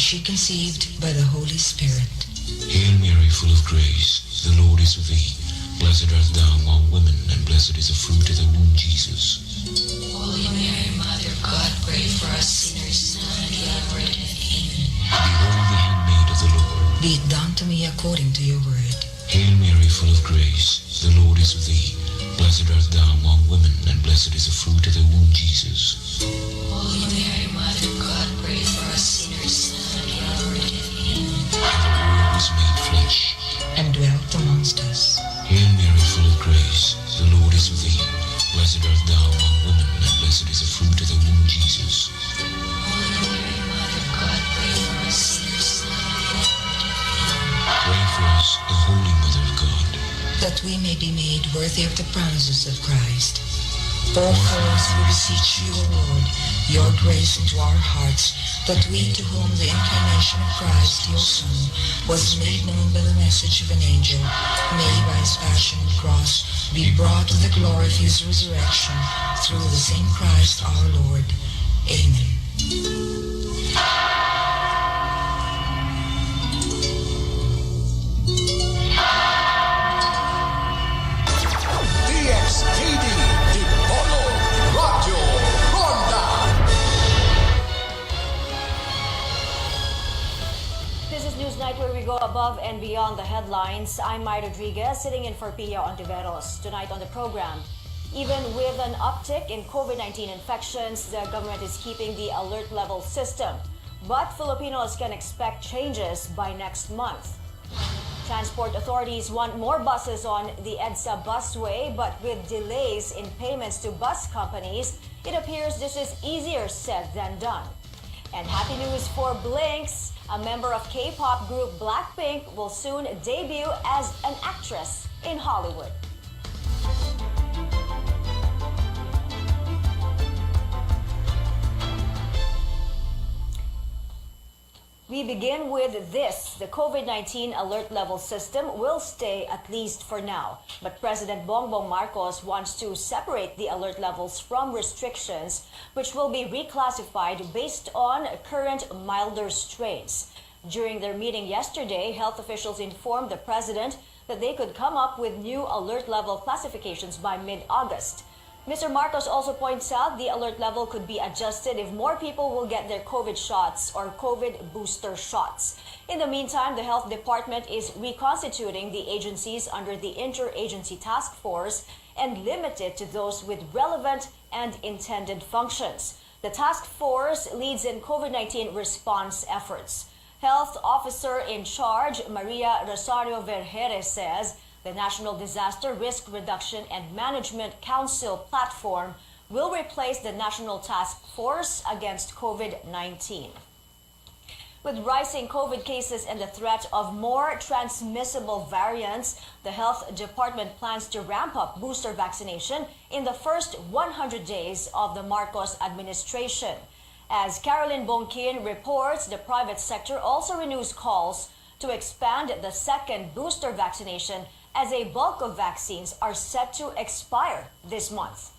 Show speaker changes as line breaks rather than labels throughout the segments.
she conceived by the Holy Spirit.
Hail Mary, full of grace, the Lord is with thee. Blessed art thou among women, and blessed is the fruit of thy womb, Jesus.
Holy Mary, Mother of God, pray for us sinners, now and at the hour of death. Amen.
Behold the handmaid of the Lord.
Be it done to me according to your word.
Hail Mary, full of grace, the Lord is with thee. Blessed art thou among women, and blessed is the fruit of thy womb, Jesus.
Holy Mary, Mother of God, pray for us sinners, now and at the hour of death. Amen.
And the Word was made flesh,
And dwelt amongst us.
Hail Mary, full of grace, the Lord is with thee. Blessed art thou among women, and blessed is the fruit of thy womb, Jesus.
Holy Mary, Mother of God, pray for us sinners, now and at the hour of death. Amen.
Pray for us, O Holy Mother of God.
That we may be made worthy of the promises of Christ. Pour forth, we beseech you, O Lord, your grace into our hearts, that we, to whom the incarnation of Christ, your Son, was made known by the message of an angel, may by his passion and cross be brought to the glory of his resurrection, through the same Christ our Lord. Amen.
DXTD Dipolo Radio Ronda.
This is Newsnight, where we go above and beyond the headlines. I'm Mai Rodriguez, sitting in for Pia Ontiveros. Tonight on the program, even with an uptick in COVID-19 infections, the government is keeping the alert level system. But Filipinos can expect changes by next month. Transport authorities want more buses on the EDSA busway, but with delays in payments to bus companies, it appears this is easier said than done. And happy news for Blinks. A member of K-pop group Blackpink will soon debut as an actress in Hollywood. We begin with this. The COVID-19 alert level system will stay at least for now. But President Bongbong Marcos wants to separate the alert levels from restrictions, which will be reclassified based on current milder strains. During their meeting yesterday, health officials informed the president that they could come up with new alert level classifications by mid-August. Mr. Marcos also points out the alert level could be adjusted if more people will get their COVID shots or COVID booster shots. In the meantime, the health department is reconstituting the agencies under the Interagency Task Force and limited to those with relevant and intended functions. The task force leads in COVID-19 response efforts. Health Officer in Charge Maria Rosario Vergeres says the National Disaster Risk Reduction and Management Council platform will replace the National Task Force against COVID-19. With rising COVID cases and the threat of more transmissible variants, the health department plans to ramp up booster vaccination in the first 100 days of the Marcos administration. As Carolyn Bonkin reports, the private sector also renews calls to expand the second booster vaccination as a bulk of vaccines are set to expire this month.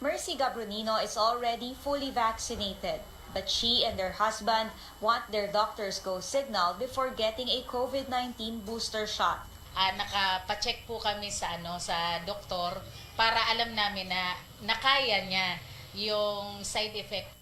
Mercy Gabronino is already fully vaccinated, but she and her husband want their doctor's go signal before getting a COVID-19 booster shot.
Nakapacheck po kami sa sa doktor para alam namin na nakaya niya yung side effect.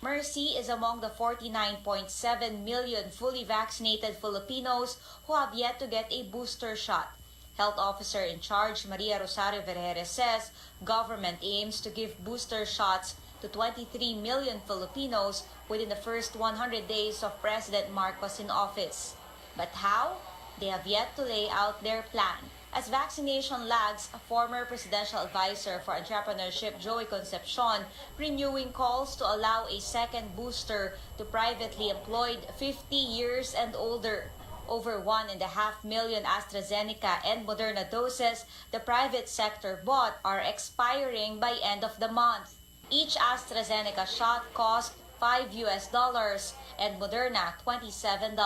Mercy is among the 49.7 million fully vaccinated Filipinos who have yet to get a booster shot. Health Officer in Charge Maria Rosario Vergeres says government aims to give booster shots to 23 million Filipinos within the first 100 days of President Marcos in office. But how? They have yet to lay out their plan. As vaccination lags, a former presidential advisor for entrepreneurship, Joey Concepcion, renewing calls to allow a second booster to privately employed 50 years and older. Over 1.5 million AstraZeneca and Moderna doses the private sector bought are expiring by end of the month. Each AstraZeneca shot cost $5 and Moderna $27.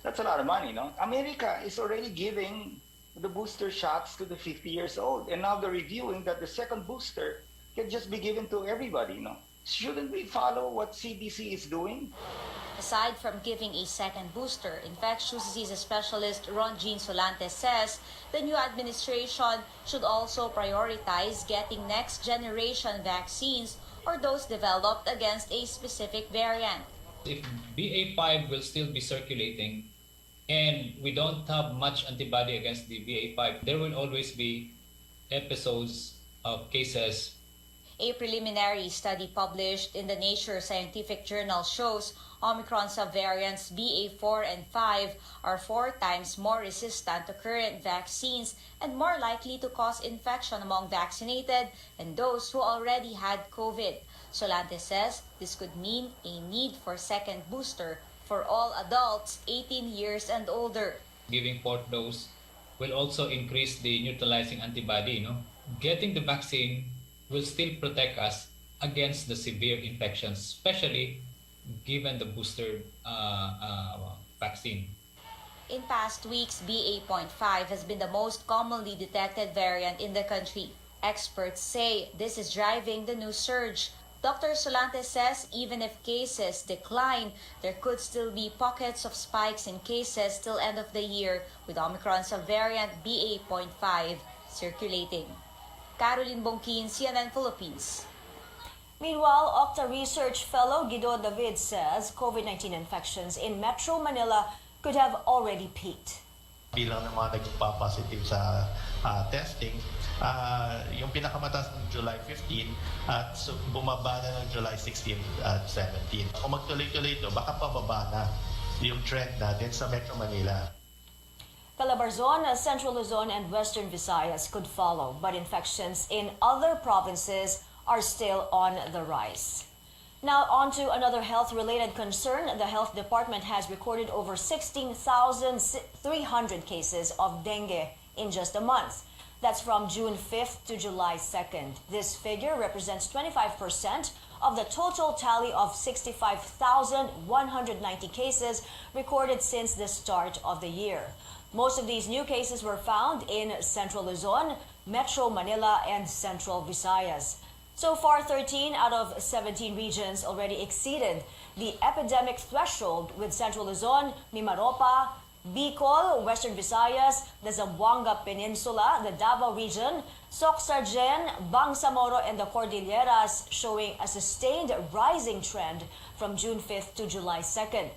That's a lot of money, no? America is already giving the booster shots to the 50 years old, and now they're reviewing that the second booster can just be given to everybody, no? Shouldn't we follow what CDC is doing?
Aside from giving a second booster, infectious diseases specialist Ron Jean Solantes says the new administration should also prioritize getting next generation vaccines or those developed against a specific variant.
If BA.5 will still be circulating and we don't have much antibody against the BA.5, there will always be episodes of cases.
A preliminary study published in the Nature Scientific Journal shows Omicron subvariants BA4 and 5 are 4 times more resistant to current vaccines and more likely to cause infection among vaccinated and those who already had COVID. Solantes says this could mean a need for second booster for all adults 18 years and older.
Giving fourth dose will also increase the neutralizing antibody. Getting the vaccine will still protect us against the severe infections, especially given the booster vaccine.
In past weeks, BA.5 has been the most commonly detected variant in the country. Experts say this is driving the new surge. Dr. Solantes says even if cases decline, there could still be pockets of spikes in cases till end of the year with Omicron subvariant BA.5 circulating. Caroline Bongkin, CNN Philippines.
Meanwhile, Octa Research Fellow Guido David says COVID-19 infections in Metro Manila could have already peaked.
Bilang ng mga nagpa-positive sa testing, yung pinakamataas ng July 15 at bumaba na ng July 16 at 17. Kung magtuloy-tuloy ito, baka pababa na yung trend natin sa Metro Manila.
Calabarzon, Central Luzon, and Western Visayas could follow, but infections in other provinces are still on the rise. Now on to another health-related concern. The health department has recorded over 16,300 cases of dengue in just a month. That's from June 5th to July 2nd. This figure represents 25% of the total tally of 65,190 cases recorded since the start of the year. Most of these new cases were found in Central Luzon, Metro Manila, and Central Visayas. So far, 13 out of 17 regions already exceeded the epidemic threshold, with Central Luzon, Mimaropa, Bicol, Western Visayas, the Zamboanga Peninsula, the Davao region, Soc-Sargen, Bangsamoro, and the Cordilleras showing a sustained rising trend from June 5th to July 2nd.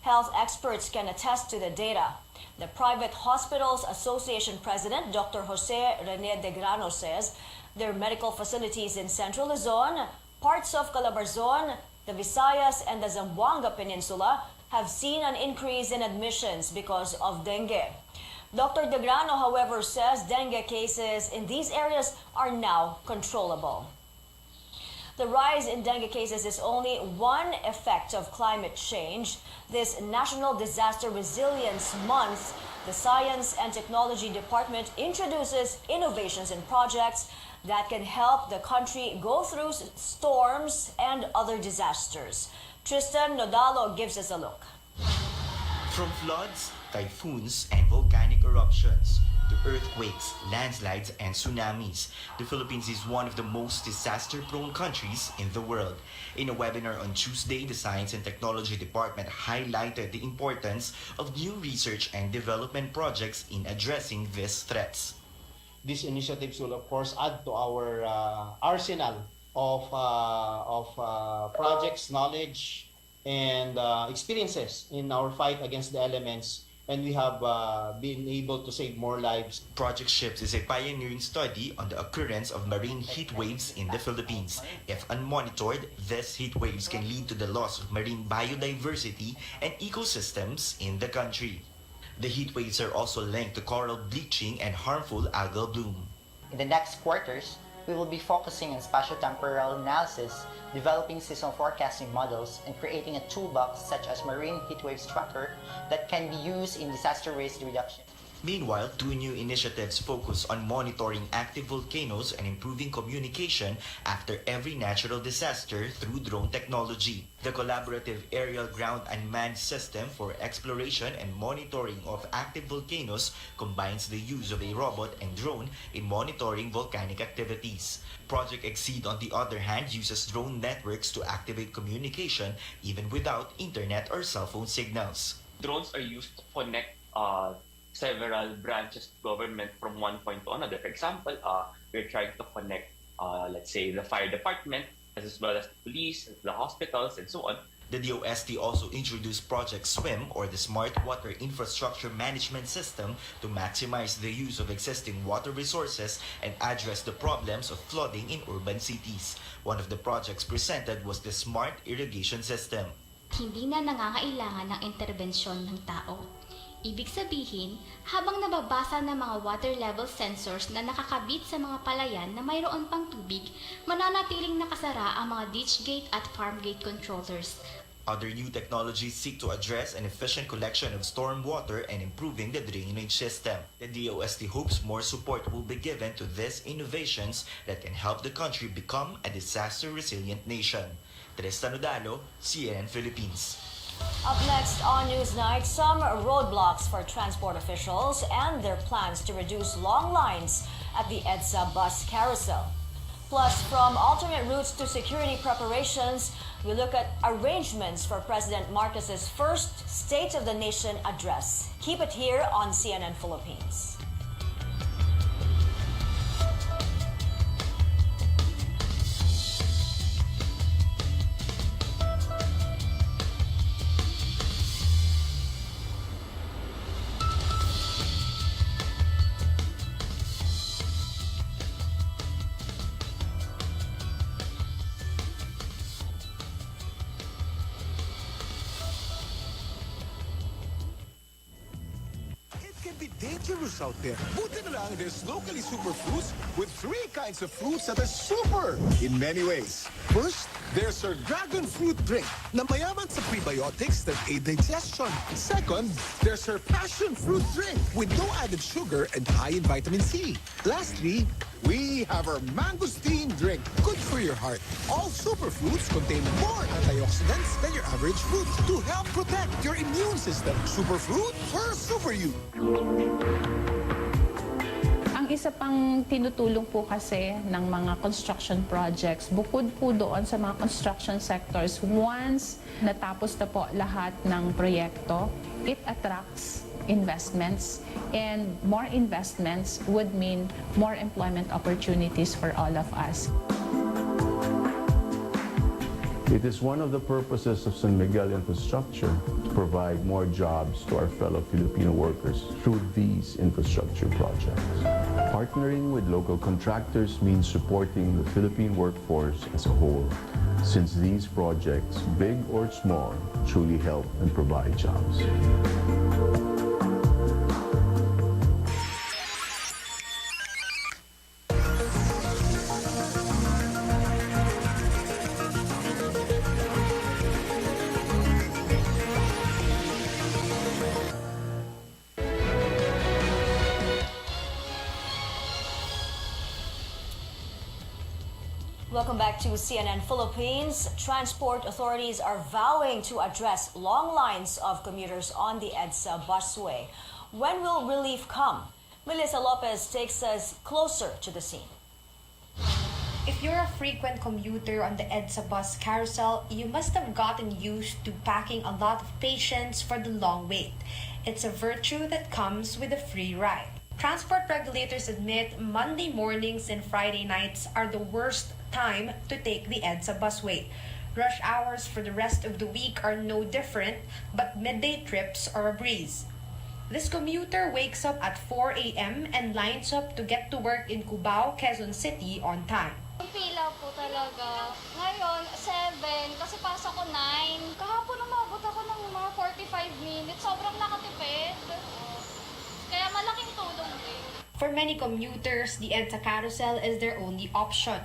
Health experts can attest to the data. The Private Hospitals Association President, Dr. Jose Rene de Grano, says their medical facilities in Central Luzon, parts of Calabarzon, the Visayas, and the Zamboanga Peninsula have seen an increase in admissions because of dengue. Dr. De Grano, however, says dengue cases in these areas are now controllable. The rise in dengue cases is only one effect of climate change. This National Disaster Resilience Month, the Science and Technology Department introduces innovations and projects that can help the country go through storms and other disasters. Tristan Nodalo gives us a look.
From floods, typhoons, and volcanic eruptions to earthquakes, landslides, and tsunamis, the Philippines is one of the most disaster-prone countries in the world. In a webinar on Tuesday, the Science and Technology Department highlighted the importance of new research and development projects in addressing these threats.
These initiatives will, of course, add to our arsenal of projects, knowledge, and experiences in our fight against the elements, and we have been able to save more lives.
Project SHIPS is a pioneering study on the occurrence of marine heat waves in the Philippines. If unmonitored, these heat waves can lead to the loss of marine biodiversity and ecosystems in the country. The heat waves are also linked to coral bleaching and harmful algal bloom.
In the next quarters, we will be focusing on spatiotemporal analysis, developing seasonal forecasting models, and creating a toolbox such as marine heatwaves tracker that can be used in disaster risk reduction.
Meanwhile, 2 new initiatives focus on monitoring active volcanoes and improving communication after every natural disaster through drone technology. The collaborative aerial ground unmanned system for exploration and monitoring of active volcanoes combines the use of a robot and drone in monitoring volcanic activities. Project Exceed, on the other hand, uses drone networks to activate communication even without internet or cell phone signals.
Drones are used to connect several branches of government from one point to another. For example, we're trying to connect, let's say, the fire department, as well as the police, the hospitals, and so on.
The DOST also introduced Project SWIM, or the Smart Water Infrastructure Management System, to maximize the use of existing water resources and address the problems of flooding in urban cities. One of the projects presented was the Smart Irrigation System.
Hindi na nangangailangan ng interbensyon ng tao. Ibig sabihin, habang nababasa ng mga water level sensors na nakakabit sa mga palayan na mayroon pang tubig, mananatiling nakasara ang mga ditch gate at farm gate controllers.
Other new technologies seek to address an efficient collection of storm water and improving the drainage system. The DOST hopes more support will be given to these innovations that can help the country become a disaster-resilient nation. Tristan Udalo, CNN Philippines.
Up next on Newsnight, some roadblocks for transport officials and their plans to reduce long lines at the EDSA bus carousel. Plus, from alternate routes to security preparations, we look at arrangements for President Marcos's first State of the Nation address. Keep it here on CNN Philippines.
Dangerous out there. Buti na lang, there's locally super fruits with 3 kinds of fruits that are super in many ways. First, there's our dragon fruit drink na mayaman sa prebiotics that aid digestion. Second, there's our passion fruit drink with no added sugar and high in vitamin C. Lastly, we have our mangosteen drink, good for your heart. All superfruits contain more antioxidants than your average fruit to help protect your immune system. Superfruit for super you.
Ang isa pang tinutulong po kasi ng mga construction projects, bukod po doon sa mga construction sectors, once natapos na po lahat ng proyekto, it attracts investments, and more investments would mean more employment opportunities for all of us.
It is one of the purposes of San Miguel Infrastructure to provide more jobs to our fellow Filipino workers through these infrastructure projects. Partnering with local contractors means supporting the Philippine workforce as a whole, since these projects, big or small, truly help and provide jobs.
Welcome back to CNN Philippines. Transport authorities are vowing to address long lines of commuters on the EDSA busway. When will relief come? Melissa Lopez takes us closer to the scene.
If you're a frequent commuter on the EDSA bus carousel, you must have gotten used to packing a lot of patience for the long wait. It's a virtue that comes with a free ride. Transport regulators admit Monday mornings and Friday nights are the worst time to take the EDSA busway. Rush hours for the rest of the week are no different, but midday trips are a breeze. This commuter wakes up at 4 a.m. and lines up to get to work in Cubao, Quezon City on time.
Pila po talaga. Ngayon, 7, kasi pasok ko 9. Kahapon umabot ako ng mga 45 minutes. Sobrang nakatipid. Kaya malaking tulong din.
For many commuters, the EDSA carousel is their only option.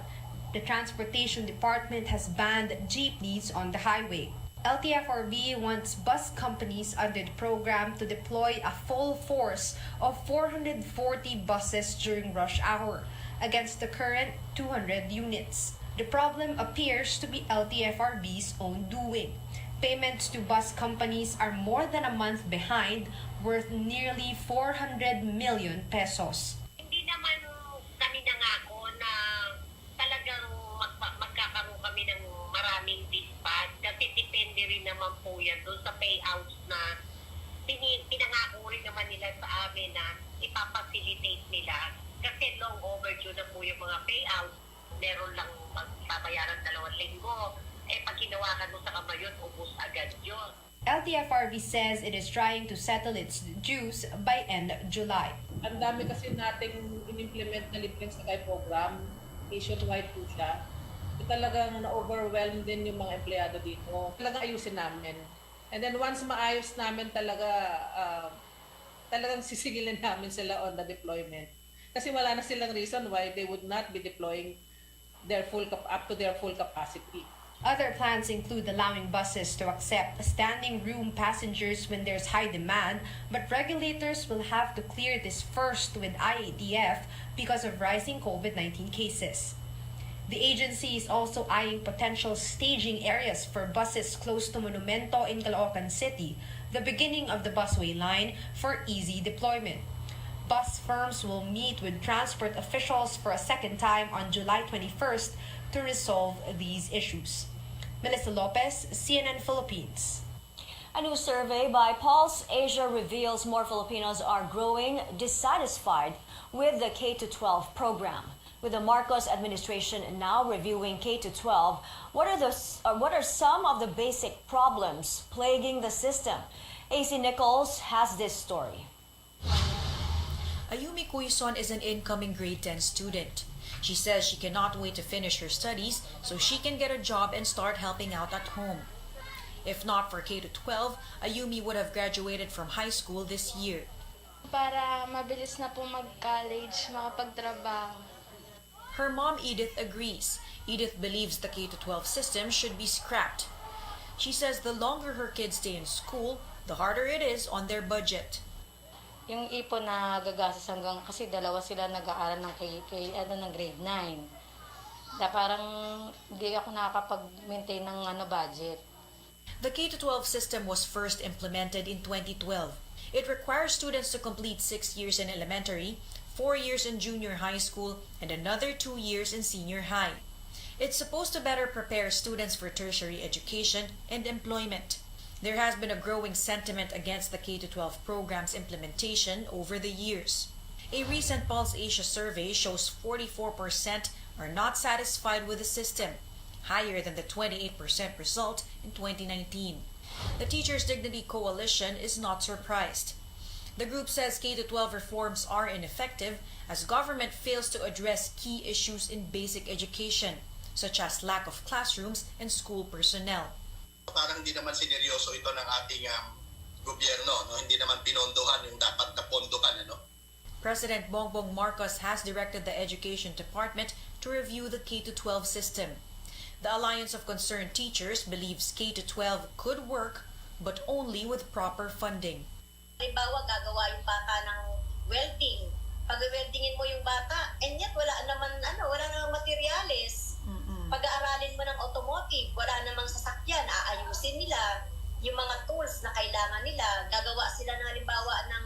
The Transportation Department has banned jeepneys on the highway. LTFRB wants bus companies under the program to deploy a full force of 440 buses during rush hour against the current 200 units. The problem appears to be LTFRB's own doing. Payments to bus companies are more than a month behind, worth nearly 400 million pesos.
Hindi naman kami nangako na talagang magkakaroon kami ng maraming dispatch kasi depende rin naman po yan doon sa payouts na pinangako rin naman nila sa amin na ipapacilitate nila kasi long overdue na po yung mga payouts. Meron lang magbabayaran 2 linggo. Pag hinawakan mo sa kamay yun, ubus agad yun.
LTFRB says it is trying to settle its dues by end July.
Ang dami kasi nating in-implement na libreng sakay program. Nationwide po siya. Talagang na-overwhelm din yung mga empleyado dito. Talagang ayusin namin. And then once maayos namin talagang sisigilin namin sila on the deployment. Kasi wala na silang reason why they would not be deploying up to their full capacity.
Other plans include allowing buses to accept standing room passengers when there's high demand, but regulators will have to clear this first with IATF because of rising COVID-19 cases. The agency is also eyeing potential staging areas for buses close to Monumento in Caloocan City, the beginning of the busway line, for easy deployment. Bus firms will meet with transport officials for a second time on July 21st to resolve these issues. Melissa Lopez, CNN Philippines.
A new survey by Pulse Asia reveals more Filipinos are growing dissatisfied with the K-12 program. With the Marcos administration now reviewing K-12, what are some of the basic problems plaguing the system? AC Nichols has this story.
Ayumi Kuison is an incoming grade 10 student. She says she cannot wait to finish her studies so she can get a job and start helping out at home. If not for K-12, Ayumi would have graduated from high school this year.
Para mabilis na po mag-college, makapagtrabaho.
Her mom Edith agrees. Edith believes the K-12 system should be scrapped. She says the longer her kids stay in school, the harder it is on their budget.
Yung ipon na gagastos hanggang kasi dalawa sila nag-aaral ng ng grade 9. Parang hindi ako nakakapag-maintain ng budget.
The K-12 system was first implemented in 2012. It requires students to complete 6 years in elementary, 4 years in junior high school, and another 2 years in senior high. It's supposed to better prepare students for tertiary education and employment. There has been a growing sentiment against the K-12 program's implementation over the years. A recent Pulse Asia survey shows 44% are not satisfied with the system, higher than the 28% result in 2019. The Teachers' Dignity Coalition is not surprised. The group says K-12 reforms are ineffective as government fails to address key issues in basic education, such as lack of classrooms and school personnel.
Parang hindi naman sineryoso ito ng ating gobyerno, no? Hindi naman pinondohan yung dapat na pondohan, ano?
President Bongbong Marcos has directed the Education Department to review the K-12 system. The Alliance of Concerned Teachers believes K-12 could work, but only with proper funding.
Halimbawa, gagawa yung bata ng welding. Pag-weldingin mo yung bata, and yet wala naman materyales. Pag-aaralin mo ng automotive, wala namang sasakyan, aayusin nila yung mga tools na kailangan nila. Gagawa sila ng halimbawa ng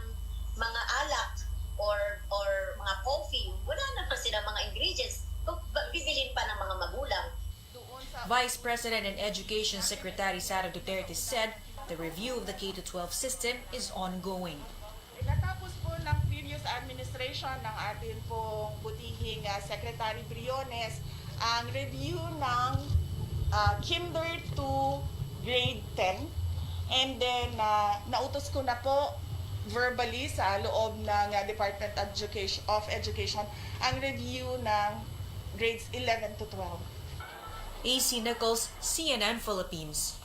mga alak or mga coffee. Wala naman sila mga ingredients. Bibilin pa ng mga magulang.
Vice President and Education Secretary Sara Duterte said the review of the K-12 system is ongoing.
Natapos po ng previous administration ng atin pong butihing Secretary Briones ang review ng kinder to grade 10, and then nautos ko na po verbally sa loob ng Department of Education ang review ng grades 11 to 12.
AC Nichols, CNN Philippines.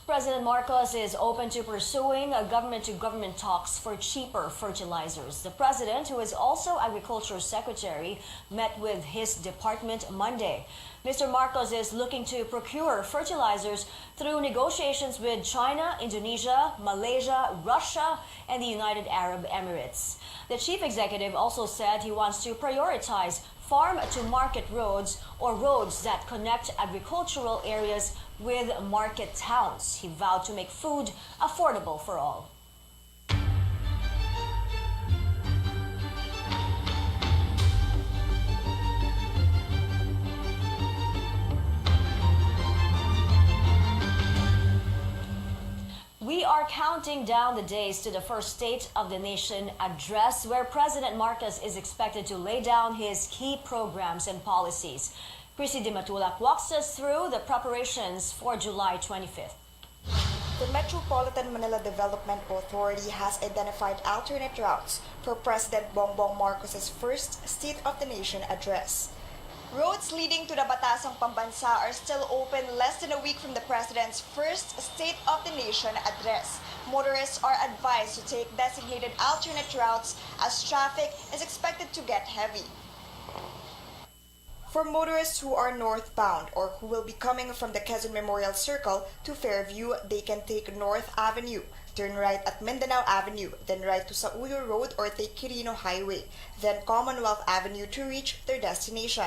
President Marcos is open to pursuing government-to-government talks for cheaper fertilizers. The president, who is also Agriculture Secretary, met with his department Monday. Mr. Marcos is looking to procure fertilizers through negotiations with China, Indonesia, Malaysia, Russia, and the United Arab Emirates. The chief executive also said he wants to prioritize farm-to-market roads, or roads that connect agricultural areas with market towns. He vowed to make food affordable for all. We are counting down the days to the first State of the Nation address, where President Marcos is expected to lay down his key programs and policies. Chrissy Dimatulak walks us through the preparations for July 25th.
The Metropolitan Manila Development Authority has identified alternate routes for President Bongbong Marcos's first State of the Nation address. Roads leading to the Batasang Pambansa are still open less than a week from the President's first State of the Nation address. Motorists are advised to take designated alternate routes as traffic is expected to get heavy. For motorists who are northbound or who will be coming from the Quezon Memorial Circle to Fairview, they can take North Avenue, turn right at Mindanao Avenue, then right to Sauyo Road or take Quirino Highway, then Commonwealth Avenue to reach their destination.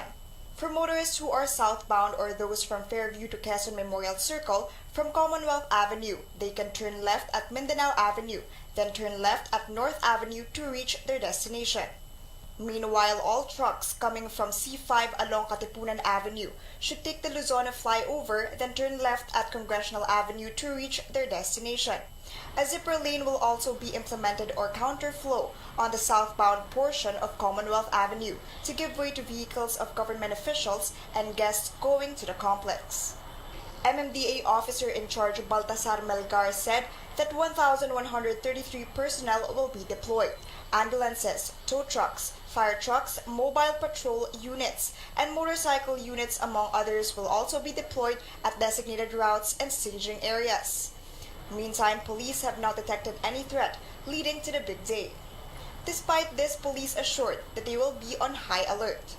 For motorists who are southbound or those from Fairview to Quezon Memorial Circle, from Commonwealth Avenue, they can turn left at Mindanao Avenue, then turn left at North Avenue to reach their destination. Meanwhile, all trucks coming from C5 along Katipunan Avenue should take the Luzon flyover, then turn left at Congressional Avenue to reach their destination. A zipper lane will also be implemented or counterflow on the southbound portion of Commonwealth Avenue to give way to vehicles of government officials and guests going to the complex. MMDA officer in charge Baltasar Melgar said that 1,133 personnel will be deployed. Ambulances, tow trucks, fire trucks, mobile patrol units, and motorcycle units, among others, will also be deployed at designated routes and staging areas. Meantime, police have not detected any threat leading to the big day. Despite this, police assured that they will be on high alert.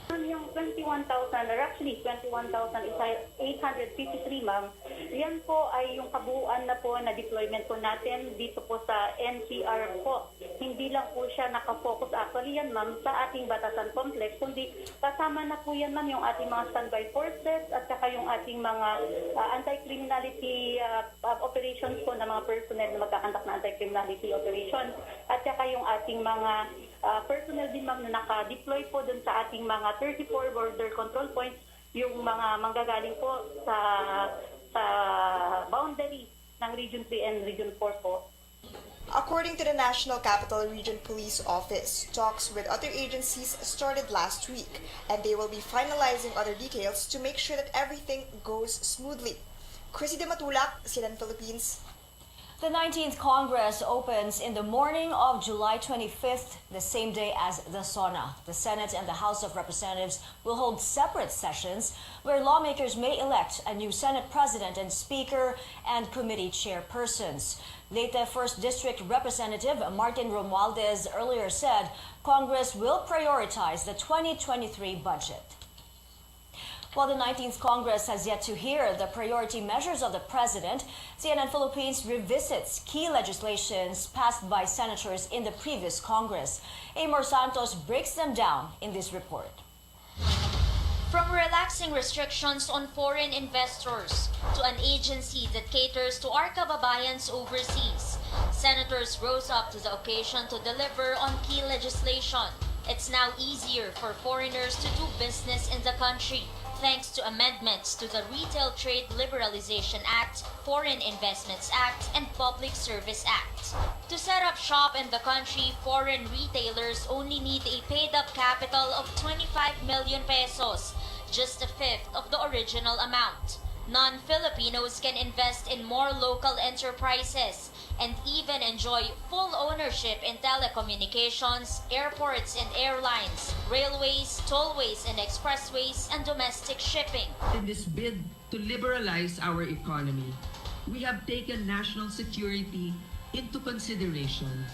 Yung 21,000, or actually 21,853, ma'am, yan po ay yung kabuuan na po na deployment po natin dito po sa NCR po. Hindi lang po siya nakafocus actually yan, ma'am, sa ating Batasan Complex, kundi kasama na po yan, ma'am, yung ating mga standby forces at saka yung ating mga anti-criminality operations po na mga personnel na magkakandak na anti-criminality operations at saka yung ating mga personnel din, ma'am, na naka-deploy po dun sa ating mga 34 border control points, yung mga manggagaling po sa boundary ng Region 3 and Region 4 po.
According to the National Capital Region Police Office, talks with other agencies started last week, and they will be finalizing other details to make sure that everything goes smoothly. Chrissy Dimatulak, CNN Philippines.
The 19th Congress opens in the morning of July 25th, the same day as the SONA. The Senate and the House of Representatives will hold separate sessions where lawmakers may elect a new Senate President and Speaker and committee chairpersons. Leyte 1st District Representative Martin Romualdez earlier said Congress will prioritize the 2023 budget. While the 19th Congress has yet to hear the priority measures of the President, CNN Philippines revisits key legislations passed by senators in the previous Congress. Amor Santos breaks them down in this report.
From relaxing restrictions on foreign investors to an agency that caters to our kababayans overseas, senators rose up to the occasion to deliver on key legislation. It's now easier for foreigners to do business in the country, thanks to amendments to the Retail Trade Liberalization Act, Foreign Investments Act, and Public Service Act. To set up shop in the country, foreign retailers only need a paid-up capital of 25 million pesos, just a fifth of the original amount. Non-Filipinos can invest in more local enterprises and even enjoy full ownership in telecommunications, airports and airlines, railways, tollways and expressways, and domestic shipping.
In this bid to liberalize our economy, we have taken national security into consideration.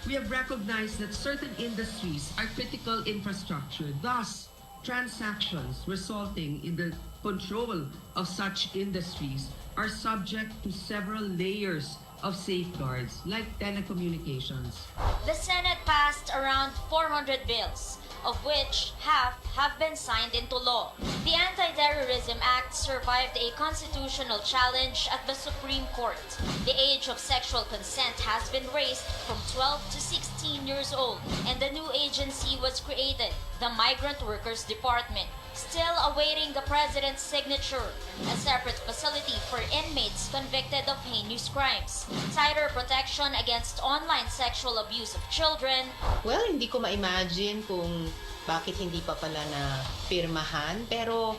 We have recognized that certain industries are critical infrastructure. Thus, transactions resulting in the control of such industries are subject to several layers of safeguards, like telecommunications.
The Senate passed around 400 bills, of which half have been signed into law. The Anti-Terrorism Act survived a constitutional challenge at the Supreme Court. The age of sexual consent has been raised from 12 to 16 years old, and the new agency was created, the Migrant Workers Department, still awaiting the President's signature, a separate facility for inmates convicted of heinous crimes, tighter protection against online sexual abuse of children.
Well, hindi ko ma-imagine kung bakit hindi pa pala na pirmahan, pero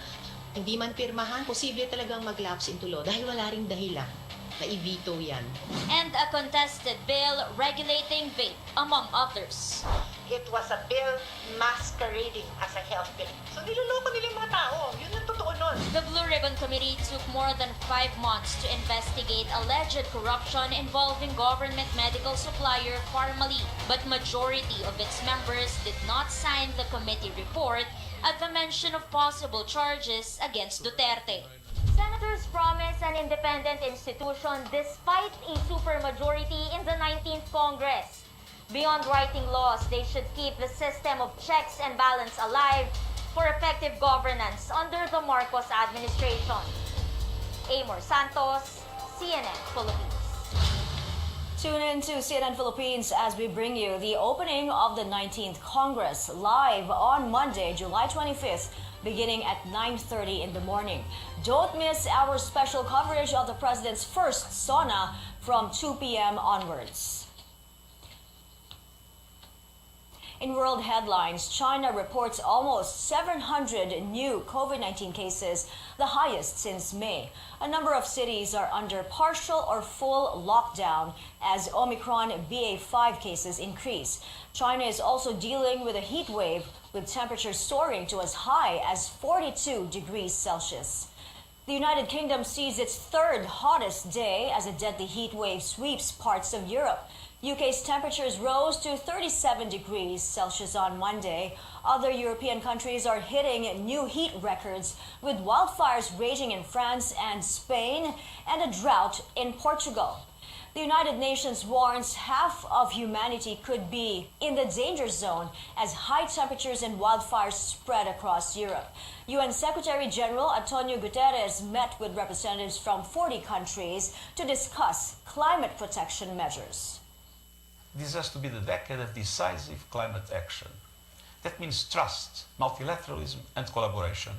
hindi man pirmahan, posible talagang mag-lapse into law dahil wala ring dahilan na i-veto yan.
And a contested bill regulating vape, among others.
It was a bill masquerading as a health bill. So niloloko nila yung mga tao. Yun ang totoo nun.
The Blue Ribbon Committee took more than 5 months to investigate alleged corruption involving government medical supplier Pharmaly, but majority of its members did not sign the committee report at the mention of possible charges against Duterte. Senators promise an independent institution despite a supermajority in the 19th Congress. Beyond writing laws, they should keep the system of checks and balance alive for effective governance under the Marcos administration. Amor Santos, CNN Philippines.
Tune in to CNN Philippines as we bring you the opening of the 19th Congress live on Monday, July 25th, beginning at 9:30 in the morning. Don't miss our special coverage of the President's first sauna from 2 p.m. onwards. In world headlines, China reports almost 700 new COVID-19 cases, the highest since May. A number of cities are under partial or full lockdown as Omicron BA.5 cases increase. China is also dealing with a heat wave, with temperatures soaring to as high as 42 degrees Celsius. The United Kingdom sees its third hottest day as a deadly heat wave sweeps parts of Europe. UK's temperatures rose to 37 degrees Celsius on Monday. Other European countries are hitting new heat records, with wildfires raging in France and Spain and a drought in Portugal. The United Nations warns half of humanity could be in the danger zone as high temperatures and wildfires spread across Europe. UN Secretary General Antonio Guterres met with representatives from 40 countries to discuss climate protection measures.
This has to be the decade of decisive climate action. That means trust, multilateralism, and collaboration.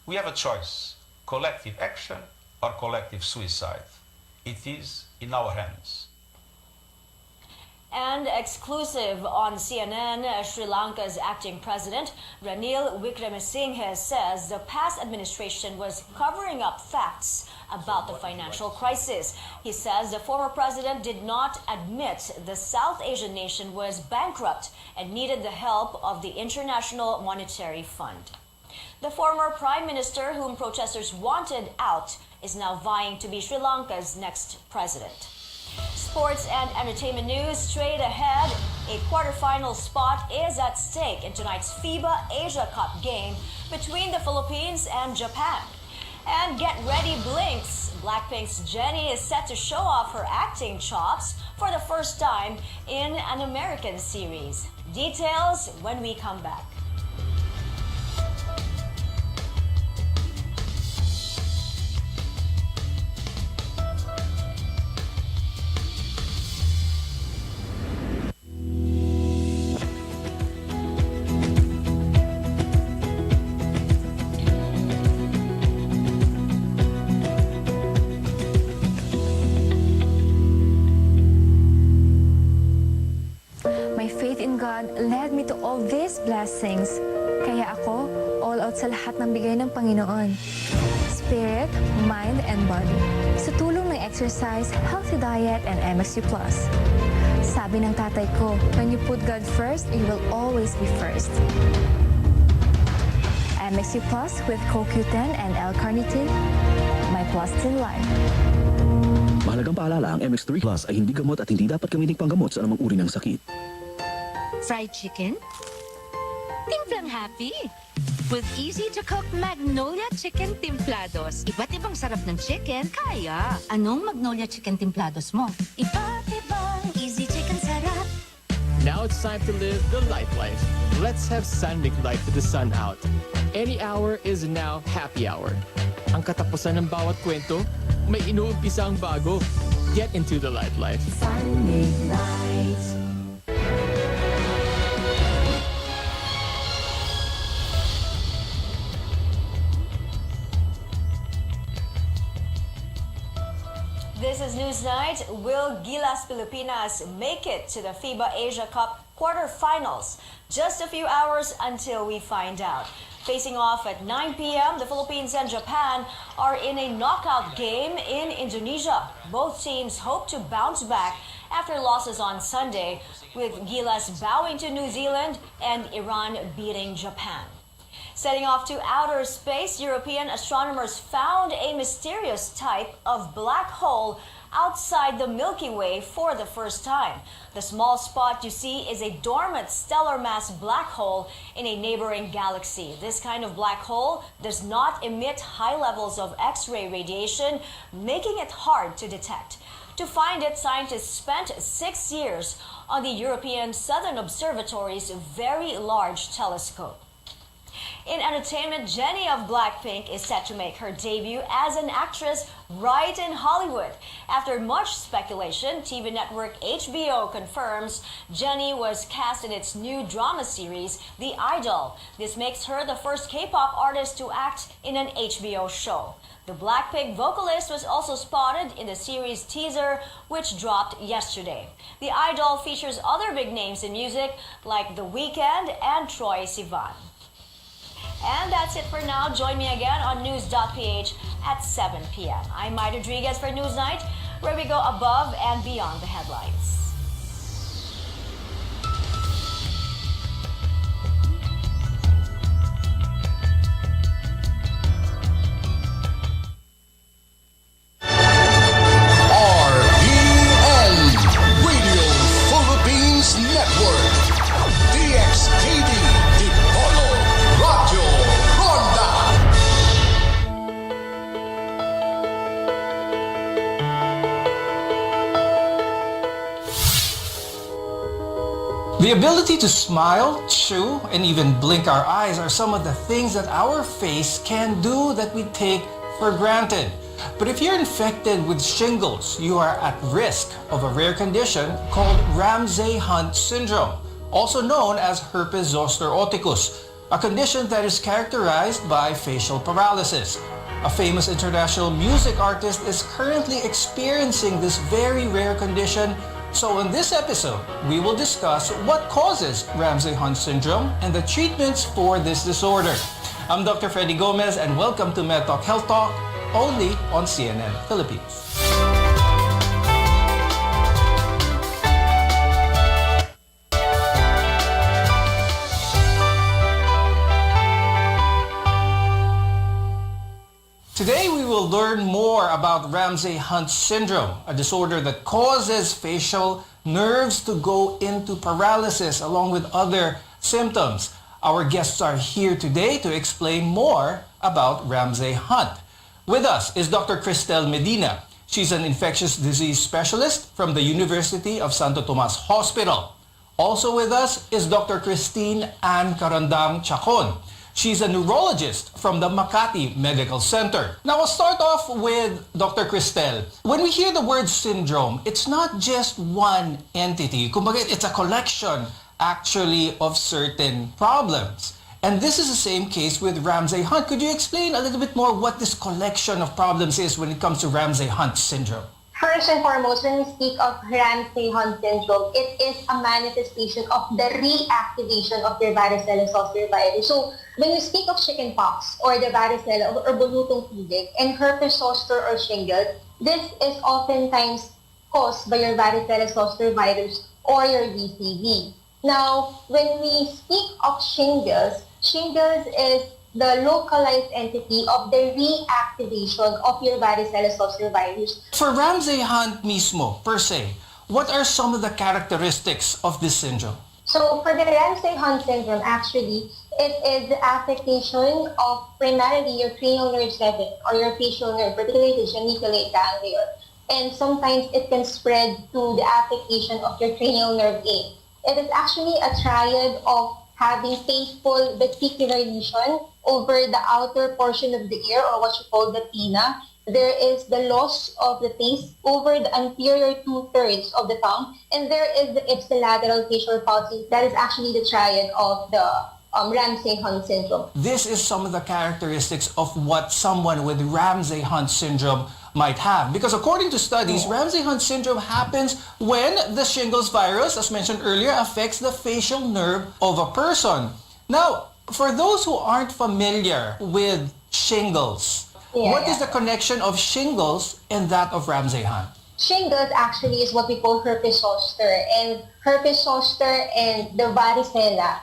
We have a choice: collective action or collective suicide. It is in our hands.
And exclusive on CNN, Sri Lanka's acting president, Ranil Wickremesinghe, says the past administration was covering up facts about the financial crisis. He says the former president did not admit the South Asian nation was bankrupt and needed the help of the International Monetary Fund. The former prime minister, whom protesters wanted out, is now vying to be Sri Lanka's next president. Sports and entertainment news straight ahead. A quarterfinal spot is at stake in tonight's FIBA Asia Cup game between the Philippines and Japan. And get ready, Blinks. Blackpink's Jennie is set to show off her acting chops for the first time in an American series. Details when we come back.
My faith in God led me to all these blessings. Kaya ako, all out sa lahat ng bigay ng Panginoon. Spirit, mind, and body. Sa tulong ng exercise, healthy diet, and MXU+. Sabi ng tatay ko, when you put God first, you will always be first. MXU+ with CoQ10 and L-carnitine my plus in life.
Mahalagang paalala, ang MX3 Plus ay hindi gamot at hindi dapat gamitin panggamot sa anumang uri ng sakit.
Fried chicken? Timplang happy! With easy-to-cook Magnolia Chicken Timplados. Iba't ibang sarap ng chicken, kaya. Anong Magnolia Chicken Timplados mo? Iba't ibang easy chicken sarap.
Now it's time to live the life. Let's have San Mig Life with the sun out. Any hour is now happy hour. Ang katapusan ng bawat kwento, may inuumpisa ang bago. Get into the life.
San Mig Life.
This is Newsnight. Will Gilas Pilipinas make it to the FIBA Asia Cup quarterfinals? Just a few hours until we find out. Facing off at 9 p.m., the Philippines and Japan are in a knockout game in Indonesia. Both teams hope to bounce back after losses on Sunday, with Gilas bowing to New Zealand and Iran beating Japan. Setting off to outer space, European astronomers found a mysterious type of black hole outside the Milky Way for the first time. The small spot you see is a dormant stellar mass black hole in a neighboring galaxy. This kind of black hole does not emit high levels of X-ray radiation, making it hard to detect. To find it, scientists spent 6 years on the European Southern Observatory's very large telescope. In entertainment, Jennie of Blackpink is set to make her debut as an actress right in Hollywood. After much speculation, TV network HBO confirms Jennie was cast in its new drama series, The Idol. This makes her the first K-pop artist to act in an HBO show. The Blackpink vocalist was also spotted in the series teaser, which dropped yesterday. The Idol features other big names in music like The Weeknd and Troye Sivan. And that's it for now. Join me again on news.ph at 7 p.m. I'm Mai Rodriguez for Newsnight, where we go above and beyond the headlines.
RPN Radio Philippines Network. DXTV Dipolo Radio Ronda.
The ability to smile, chew, and even blink our eyes are some of the things that our face can do that we take for granted. But if you're infected with shingles, you are at risk of a rare condition called Ramsay-Hunt syndrome, also known as herpes zoster oticus, a condition that is characterized by facial paralysis. A famous international music artist is currently experiencing this very rare condition. So in this episode, we will discuss what causes Ramsay-Hunt syndrome and the treatments for this disorder. I'm Dr. Freddy Gomez and welcome to MedTalk Health Talk, only on CNN Philippines. Today we will learn more about Ramsay-Hunt syndrome, a disorder that causes facial nerves to go into paralysis along with other symptoms. Our guests are here today to explain more about Ramsay-Hunt. With us is Dr. Cristel Medina. She's an infectious disease specialist from the University of Santo Tomas Hospital. Also with us is Dr. Christine Ann Carandang Chacon. She's a neurologist from the Makati Medical Center. Now, I'll start off with Dr. Cristel. When we hear the word syndrome, it's not just one entity. Kumbaga, it's a collection, actually, of certain problems. And this is the same case with Ramsay-Hunt. Could you explain a little bit more what this collection of problems is when it comes to Ramsay-Hunt syndrome?
First and foremost, when we speak of Ramsay-Hunt syndrome, it is a manifestation of the reactivation of the varicella zoster virus. So, when we speak of chickenpox or the varicella or bulutong tinig and herpes zoster or shingles, this is oftentimes caused by your varicella zoster virus or your VZV. Now, when we speak of shingles is the localized entity of the reactivation of your varicella-zoster virus.
For Ramsay Hunt mismo, per se, what are some of the characteristics of this syndrome?
So for the Ramsay Hunt syndrome, actually, it is the affectation of primarily your cranial nerve 7 or your facial nerve, particularly the geniculate ganglion. And sometimes it can spread to the affectation of your cranial nerve 8. It is actually a triad of having painful vesicular lesion over the outer portion of the ear, or what you call the pinna. There is the loss of the taste over the anterior 2/3 of the tongue, and there is the ipsilateral facial palsy. That is actually the triad of the Ramsay Hunt syndrome.
This is some of the characteristics of what someone with Ramsay Hunt syndrome might have. Because according to studies, Ramsay Hunt syndrome happens when the shingles virus, as mentioned earlier, affects the facial nerve of a person. Now, for those who aren't familiar with shingles, what is the connection of shingles and that of Ramsay Hunt?
Shingles actually is what we call herpes zoster, and herpes zoster and the varicella,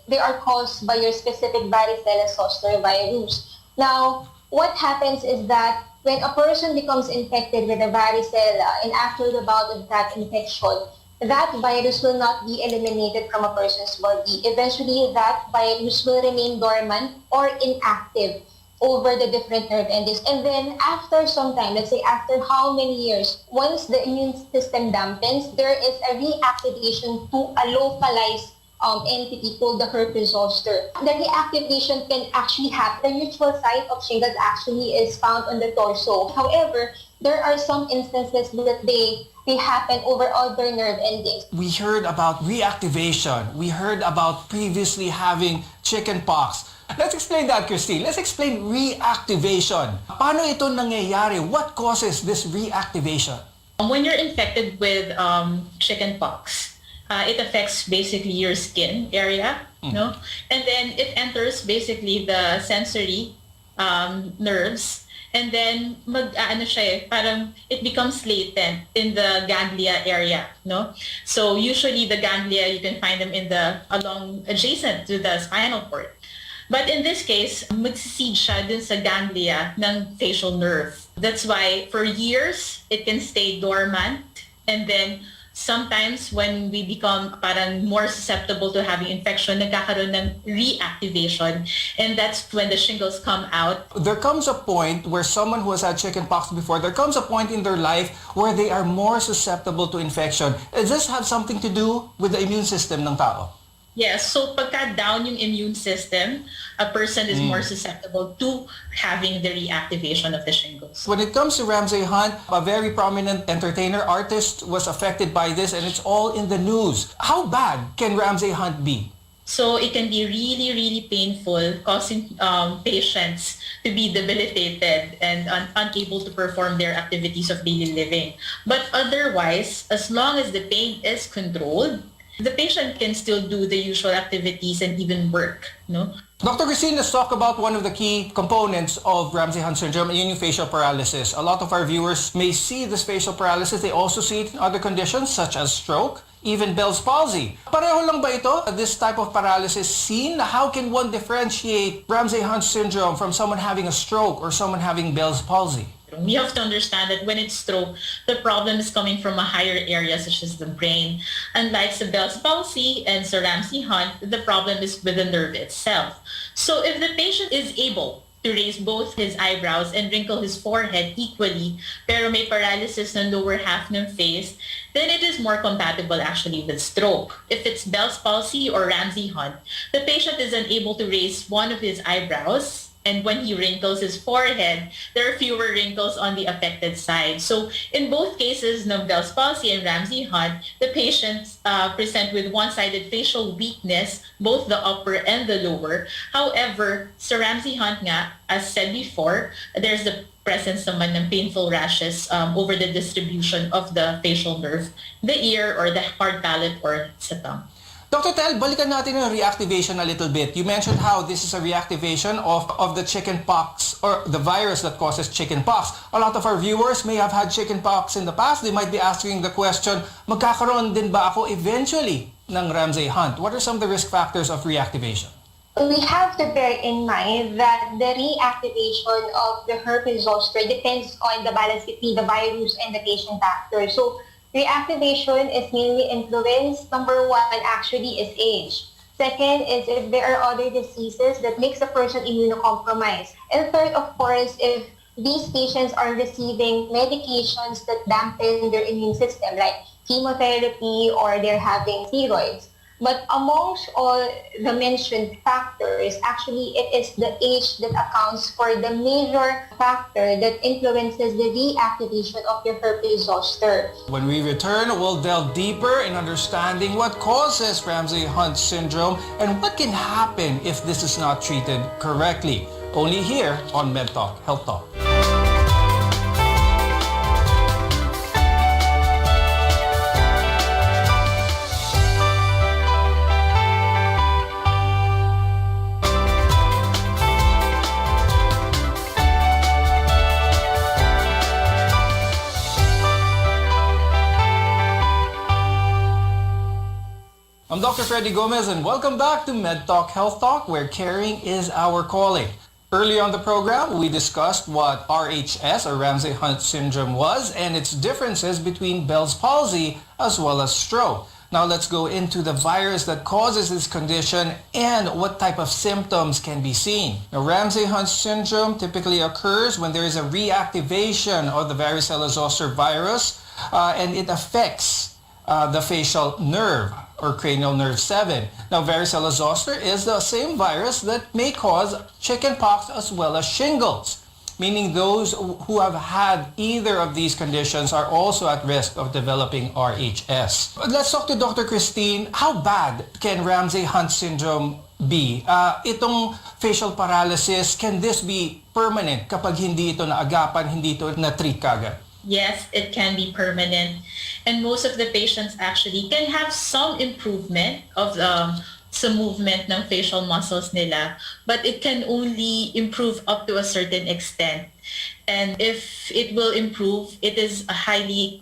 they are caused by your specific varicella zoster virus. Now, what happens is that when a person becomes infected with a varicella and after the bout of that infection, that virus will not be eliminated from a person's body. Eventually, that virus will remain dormant or inactive over the different nerve endings. And then after some time, let's say after how many years, once the immune system dampens, there is a reactivation to a localized entity called the herpes zoster. The reactivation can actually happen. The usual site of shingles actually is found on the torso. However, there are some instances that they happen over other nerve endings.
We heard about reactivation. We heard about previously having chicken pox. Let's explain that, Christine. Let's explain reactivation. Paano ito nangyayari? What causes this reactivation?
When you're infected with chicken pox, it affects basically your skin area, no? And then it enters basically the sensory nerves, and then parang it becomes latent in the ganglia area, no? So usually the ganglia, you can find them along adjacent to the spinal cord. But in this case, magsiseed siya dun sa ganglia ng facial nerve. That's why for years, it can stay dormant. And then sometimes when we become parang more susceptible to having infection, nagkakaroon ng reactivation. And that's when the shingles come out.
There comes a point where someone who has had chickenpox before, there comes a point in their life where they are more susceptible to infection. Does this have something to do with the immune system ng tao?
Yes, so pagka down yung immune system, a person is more susceptible to having the reactivation of the shingles.
When it comes to Ramsay Hunt, a very prominent entertainer, artist was affected by this, and it's all in the news. How bad can Ramsay Hunt be?
So it can be really, really painful, causing patients to be debilitated and unable to perform their activities of daily living. But otherwise, as long as the pain is controlled, the patient can still do the usual activities and even work, no?
Dr. Christine, let's talk about one of the key components of Ramsay Hunt syndrome, yun yung facial paralysis. A lot of our viewers may see this facial paralysis. They also see it in other conditions such as stroke, even Bell's palsy. Pareho lang ba ito, this type of paralysis seen? How can one differentiate Ramsay Hunt syndrome from someone having a stroke or someone having Bell's palsy?
We have to understand that when it's stroke, the problem is coming from a higher area such as the brain. Unlike sa Bell's palsy and sa Ramsay Hunt, the problem is with the nerve itself. So if the patient is able to raise both his eyebrows and wrinkle his forehead equally, pero may paralysis ng lower half ng face, then it is more compatible actually with stroke. If it's Bell's palsy or Ramsay Hunt, the patient is unable to raise one of his eyebrows, and when he wrinkles his forehead, there are fewer wrinkles on the affected side. So in both cases ng Bell's palsy and Ramsay Hunt, the patients present with one-sided facial weakness, both the upper and the lower. However, sa Ramsay Hunt nga, as said before, there's the presence naman ng painful rashes over the distribution of the facial nerve, the ear or the hard palate or sa tongue.
Dr. Tel, balikan natin yung reactivation a little bit. You mentioned how this is a reactivation of the chicken pox or the virus that causes chicken pox. A lot of our viewers may have had chicken pox in the past. They might be asking the question, magkakaroon din ba ako eventually ng Ramsay Hunt? What are some of the risk factors of reactivation?
We have to bear in mind that the reactivation of the herpes zoster depends on the balance between the virus and the patient factor. So reactivation is mainly influenced. Number one actually is age. Second is if there are other diseases that makes the person immunocompromised. And third, of course, if these patients are receiving medications that dampen their immune system, like chemotherapy, or they're having steroids. But amongst all the mentioned factors, actually it is the age that accounts for the major factor that influences the reactivation of your herpes zoster.
When we return, we'll delve deeper in understanding what causes Ramsay-Hunt syndrome and what can happen if this is not treated correctly. Only here on MedTalk Health Talk. I'm Dr. Freddy Gomez and welcome back to MedTalk Health Talk, where caring is our calling. Earlier on the program, we discussed what RHS or Ramsay-Hunt syndrome was and its differences between Bell's palsy as well as stroke. Now let's go into the virus that causes this condition and what type of symptoms can be seen. Now, Ramsay-Hunt syndrome typically occurs when there is a reactivation of the varicella zoster virus and it affects the facial nerve or cranial nerve 7. Now, varicella zoster is the same virus that may cause chickenpox as well as shingles, meaning those who have had either of these conditions are also at risk of developing RHS. Let's talk to Dr. Christine. How bad can Ramsay-Hunt syndrome be? Itong facial paralysis, can this be permanent kapag hindi ito naagapan, hindi ito na-treat kagad?
Yes, it can be permanent. And most of the patients actually can have some improvement of sa movement ng facial muscles nila, but it can only improve up to a certain extent. And if it will improve, it is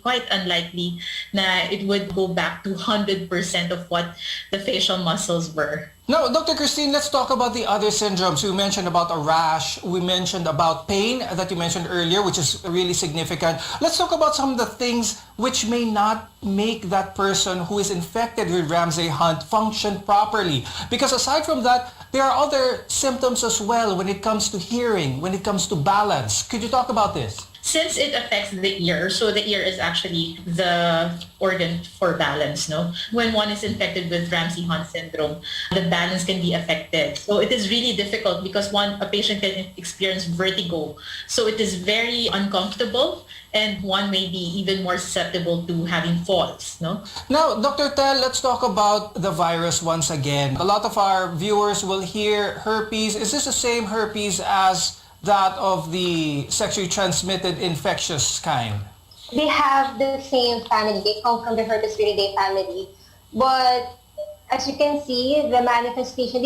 quite unlikely na it would go back to 100% of what the facial muscles were.
Now, Dr. Christine, let's talk about the other syndromes. We mentioned about a rash. We mentioned about pain that you mentioned earlier, which is really significant. Let's talk about some of the things which may not make that person who is infected with Ramsay-Hunt function properly. Because aside from that, there are other symptoms as well when it comes to hearing, when it comes to balance. Could you talk about this?
Since it affects the ear, so the ear is actually the organ for balance, no? When one is infected with Ramsay-Hunt syndrome, the balance can be affected. So it is really difficult because a patient can experience vertigo. So it is very uncomfortable and one may be even more susceptible to having falls, no?
Now, Dr. Tel, let's talk about the virus once again. A lot of our viewers will hear herpes. Is this the same herpes as that of the sexually transmitted infectious kind?
They have the same family. They come from the herpes viridae family. But as you can see, the manifestation,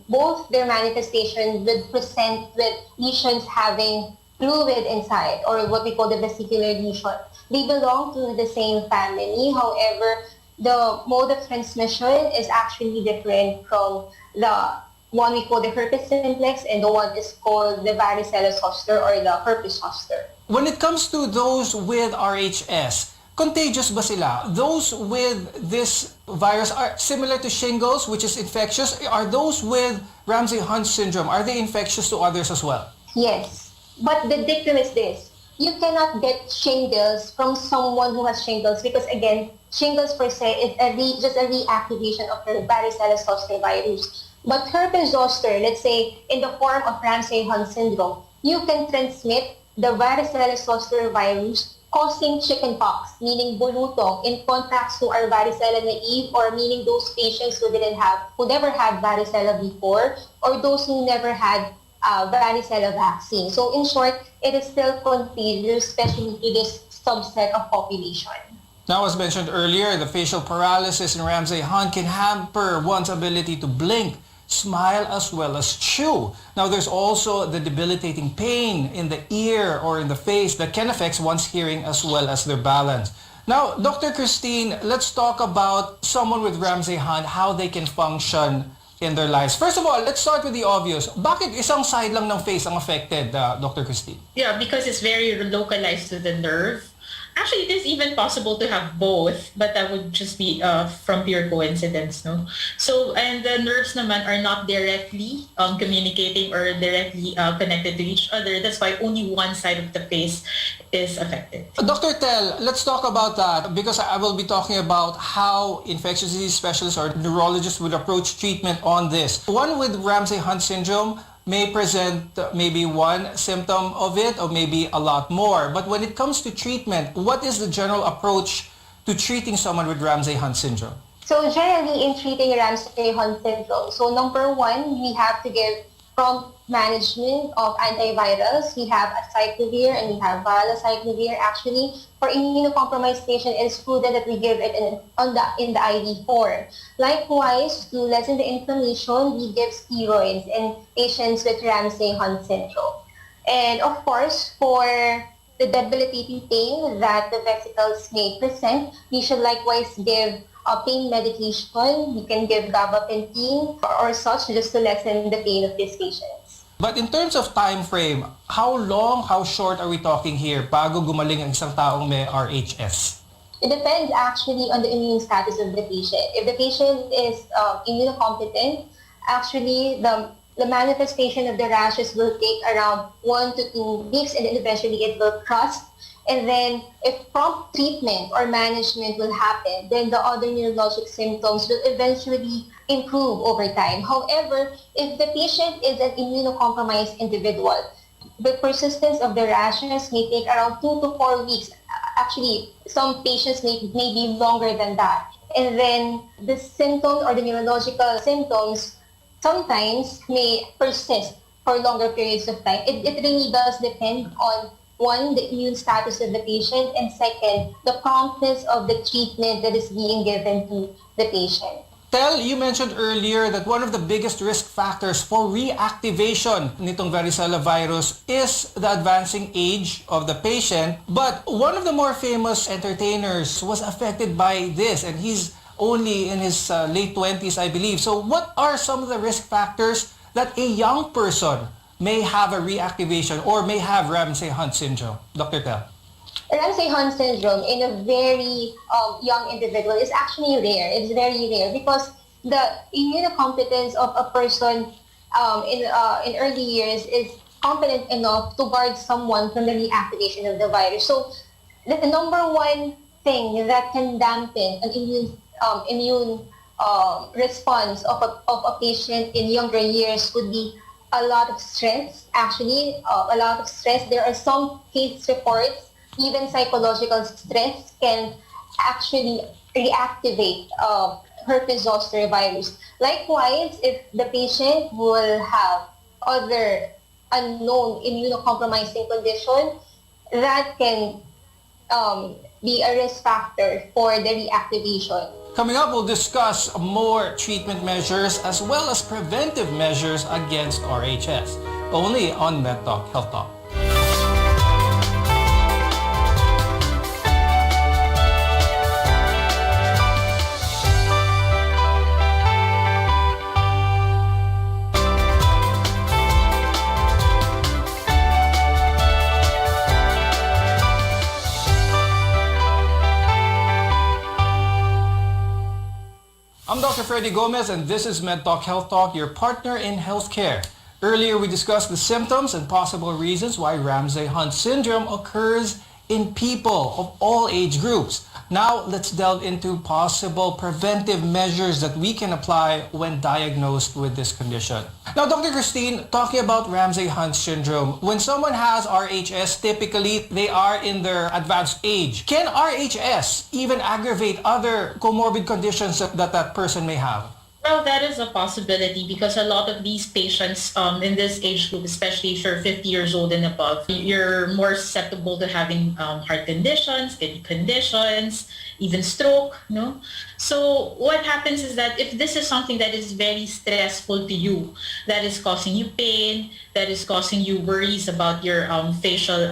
both their manifestation would present with lesions having fluid inside, or what we call the vesicular lesion. They belong to the same family. However, the mode of transmission is actually different from the one we call the herpes simplex and the one is called the varicella zoster or the herpes zoster.
When it comes to those with RHS, contagious ba sila? Those with this virus are similar to shingles, which is infectious. Are those with Ramsay-Hunt syndrome, are they infectious to others as well?
Yes, but the dictum is this. You cannot get shingles from someone who has shingles because, again, shingles per se is just a reactivation of the varicella zoster virus. But herpes zoster, let's say in the form of Ramsay-Hunt syndrome, you can transmit the varicella zoster virus causing chickenpox, meaning bulutong, in contrast to our varicella naive, or meaning those patients who never had varicella before, or those who never had varicella vaccine. So in short, it is still contagious, especially to this subset of population.
Now, as mentioned earlier, the facial paralysis in Ramsay-Hunt can hamper one's ability to blink, smile, as well as chew. Now, there's also the debilitating pain in the ear or in the face that can affect one's hearing as well as their balance. Now, Dr. Christine, let's talk about someone with Ramsay-Hunt, how they can function in their lives. First of all, let's start with the obvious. Bakit isang side lang ng face ang affected, Dr. Christine?
Yeah, because it's very localized to the nerve. Actually, it is even possible to have both, but that would just be from pure coincidence, no? So, and the nerves naman are not directly communicating or directly connected to each other. That's why only one side of the face is affected.
Dr. Tel, let's talk about that because I will be talking about how infectious disease specialists or neurologists would approach treatment on this. One with Ramsay-Hunt syndrome may present maybe one symptom of it or maybe a lot more. But when it comes to treatment, what is the general approach to treating someone with Ramsay-Hunt syndrome?
So generally in treating Ramsay-Hunt syndrome, so number one, we have to give prompt management of antivirals. We have acyclovir and we have valacyclovir. Actually, for immunocompromised patient, it is prudent that we give it in the IV form. Likewise, to lessen the inflammation, we give steroids in patients with Ramsay-Hunt syndrome. And of course, for the debilitating pain that the vesicles may present, we should likewise give pain medication. We can give gabapentin or such just to lessen the pain of these patients.
But in terms of time frame, how long, how short are we talking here bago gumaling ang isang taong may RHS?
It depends actually on the immune status of the patient. If the patient is immunocompetent, actually the manifestation of the rashes will take around 1 to 2 weeks and then eventually it will crust. And then if prompt treatment or management will happen, then the other neurologic symptoms will eventually improve over time. However, if the patient is an immunocompromised individual, the persistence of the rashes may take around 2 to 4 weeks. Actually, some patients may be longer than that. And then the symptoms or the neurological symptoms sometimes may persist for longer periods of time. It really does depend on, one, the immune status of the patient, and second, the promptness of the treatment that is being given to the patient.
Tel, you mentioned earlier that one of the biggest risk factors for reactivation nitong varicella virus is the advancing age of the patient. But one of the more famous entertainers was affected by this, and he's only in his late 20s, I believe. So what are some of the risk factors that a young person may have a reactivation or may have Ramsay-Hunt syndrome? Dr. Tel.
Ramsay-Hunt syndrome in a very young individual is actually rare. It's very rare because the immunocompetence of a person in early years is competent enough to guard someone from the reactivation of the virus. So the number one thing that can dampen an immune response of a patient in younger years would be a lot of stress. Actually, a lot of stress. There are some case reports, even psychological stress can actually reactivate herpes zoster virus. Likewise, if the patient will have other unknown immunocompromising condition, that can be a risk factor for the reactivation.
Coming up, we'll discuss more treatment measures as well as preventive measures against RHS. Only on MedTalk Health Talk. I'm Dr. Freddy Gomez and this is MedTalk Health Talk, your partner in healthcare. Earlier we discussed the symptoms and possible reasons why Ramsay-Hunt syndrome occurs in people of all age groups. Now let's delve into possible preventive measures that we can apply when diagnosed with this condition. Now, Dr. Christine, talking about Ramsay-Hunt syndrome, when someone has RHS, typically they are in their advanced age. Can RHS even aggravate other comorbid conditions that person may have?
Well, that is a possibility because a lot of these patients in this age group, especially if you're 50 years old and above, you're more susceptible to having heart conditions, kidney conditions, even stroke, no? So what happens is that if this is something that is very stressful to you, that is causing you pain, that is causing you worries about your facial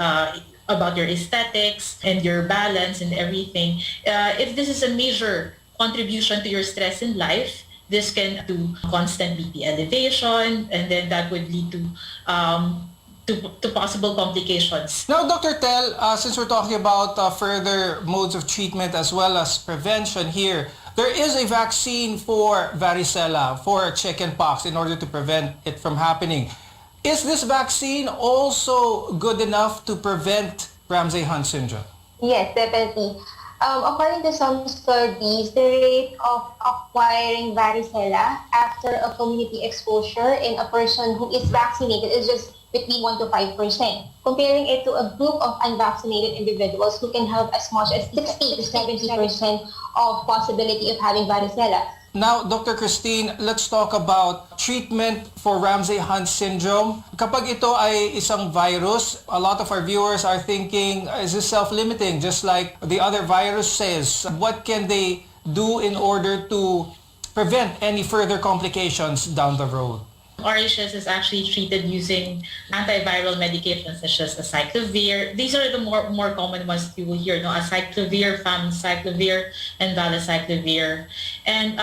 about your aesthetics and your balance and everything, if this is a major contribution to your stress in life, this can do constant BP elevation, and then that would lead to possible complications.
Now, Dr. Tel, since we're talking about further modes of treatment as well as prevention here, there is a vaccine for varicella, for chickenpox, in order to prevent it from happening. Is this vaccine also good enough to prevent Ramsay-Hunt syndrome?
Yes, definitely. According to some studies, the rate of acquiring varicella after a community exposure in a person who is vaccinated is just between 1 to 5%, comparing it to a group of unvaccinated individuals who can have as much as 60 to 70% of possibility of having varicella.
Now, Dr. Christine, let's talk about treatment for Ramsay-Hunt syndrome. Kapag ito ay isang virus, a lot of our viewers are thinking, is this self-limiting, just like the other viruses? What can they do in order to prevent any further complications down the road?
RHS is actually treated using antiviral medications such as acyclovir. These are the more common ones you will hear, acyclovir, famciclovir, and valacyclovir. And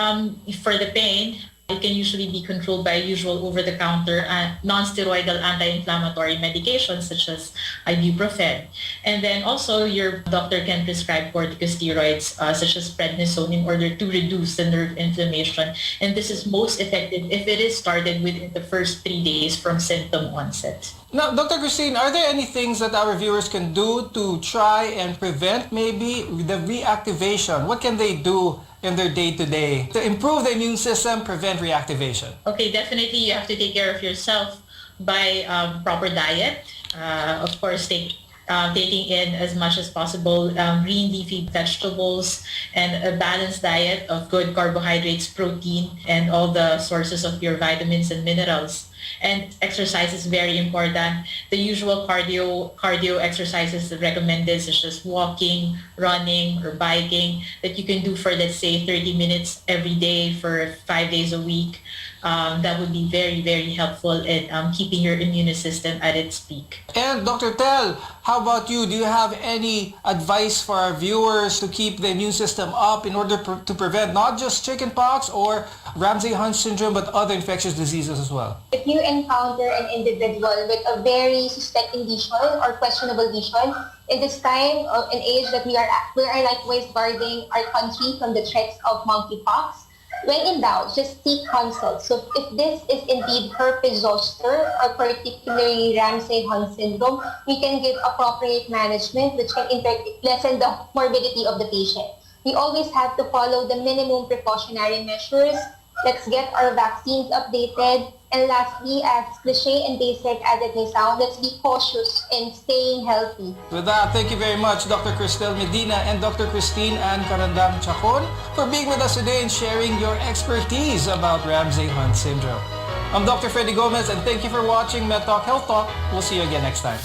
for the pain, it can usually be controlled by usual over-the-counter non-steroidal anti-inflammatory medications such as ibuprofen. And then also your doctor can prescribe corticosteroids such as prednisone in order to reduce the nerve inflammation. And this is most effective if it is started within the first 3 days from symptom onset.
Now, Dr. Christine, are there any things that our viewers can do to try and prevent maybe the reactivation? What can they do in their day-to-day to improve the immune system, prevent reactivation?
Okay, definitely you have to take care of yourself by proper diet. Of course, taking in as much as possible green leafy vegetables and a balanced diet of good carbohydrates, protein, and all the sources of your vitamins and minerals. And exercise is very important. The usual cardio exercises recommended, such as walking, running, or biking, that you can do for, let's say, 30 minutes every day for 5 days a week. That would be very, very helpful in keeping your immune system at its peak.
And Dr. Tel, how about you? Do you have any advice for our viewers to keep the immune system up in order to prevent not just chickenpox or Ramsay-Hunt syndrome, but other infectious diseases as well?
If you encounter an individual with a very suspected lesion or questionable lesion, in this time and age that we are likewise guarding our country from the threats of monkeypox, when in doubt, just seek consult. So if this is indeed herpes zoster or particularly Ramsay-Hunt syndrome, we can give appropriate management which can lessen the morbidity of the patient. We always have to follow the minimum precautionary measures. Let's get our vaccines updated. And lastly, as cliche and basic as it may sound, let's be cautious in staying healthy.
With that, thank you very much, Dr. Cristel Medina and Dr. Christine Ann Carandang Chacon, for being with us today and sharing your expertise about Ramsay-Hunt syndrome. I'm Dr. Freddy Gomez, and thank you for watching MedTalk Health Talk. We'll see you again next time.